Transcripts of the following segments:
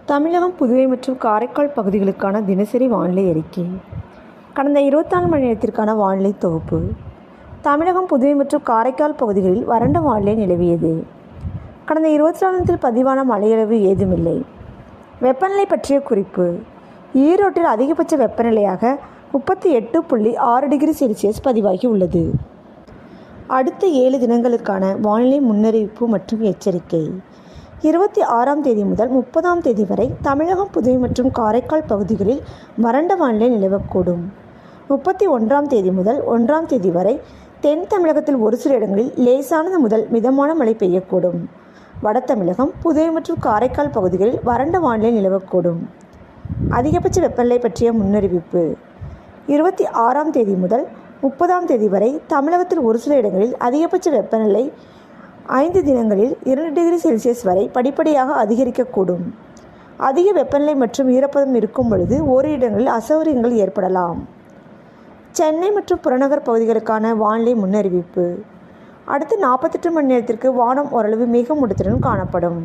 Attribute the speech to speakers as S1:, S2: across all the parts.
S1: தமிழகம், புதுவை மற்றும் காரைக்கால் பகுதிகளுக்கான தினசரி வானிலை அறிக்கை. கடந்த 24 மணி நேரத்திற்கான வானிலை தொகுப்பு. தமிழகம், புதுவை மற்றும் காரைக்கால் பகுதிகளில் வறண்ட வானிலை நிலவியது. கடந்த 24 நேரத்தில் பதிவான மழையளவு ஏதுமில்லை. வெப்பநிலை பற்றிய குறிப்பு. ஈரோட்டில் அதிகபட்ச வெப்பநிலையாக 38.6 டிகிரி செல்சியஸ் பதிவாகி உள்ளது. அடுத்த 7 தினங்களுக்கான வானிலை முன்னறிவிப்பு மற்றும் எச்சரிக்கை. 26ஆம் தேதி முதல் 30ஆம் தேதி வரை தமிழகம், புதுவை மற்றும் காரைக்கால் பகுதிகளில் வறண்ட வானிலை நிலவக்கூடும். 31ஆம் தேதி முதல் 1ஆம் தேதி வரை தென் தமிழகத்தில் ஒரு சில இடங்களில் லேசானது முதல் மிதமான மழை பெய்யக்கூடும். வட தமிழகம், புதுவை மற்றும் காரைக்கால் பகுதிகளில் வறண்ட வானிலை நிலவக்கூடும். அதிகபட்ச வெப்பநிலை பற்றிய முன்னறிவிப்பு. 26ஆம் தேதி முதல் 30ஆம் தேதி வரை தமிழகத்தில் ஒரு சில இடங்களில் அதிகபட்ச வெப்பநிலை 5 தினங்களில் 2 டிகிரி செல்சியஸ் வரை படிப்படியாக அதிகரிக்கக்கூடும். அதிக வெப்பநிலை மற்றும் ஈரப்பதம் இருக்கும் பொழுது ஓரிரு இடங்களில் அசௌகரியங்கள் ஏற்படலாம். சென்னை மற்றும் புறநகர் பகுதிகளுக்கான வானிலை முன்னறிவிப்பு. அடுத்த 48 மணி நேரத்திற்கு வானம் ஓரளவு மேகமூட்டத்துடன் காணப்படும்.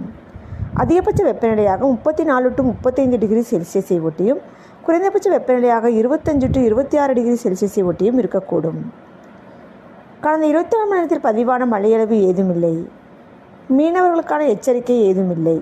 S1: அதிகபட்ச வெப்பநிலையாக 34 to 35 டிகிரி செல்சியஸை ஒட்டியும் குறைந்தபட்ச வெப்பநிலையாக 25 to 26 டிகிரி செல்சியஸை ஒட்டியும் இருக்கக்கூடும். கடந்த 24 மணி நேரத்தில் பதிவான மழையளவு ஏதுமில்லை. மீனவர்களுக்கான எச்சரிக்கை ஏதுமில்லை.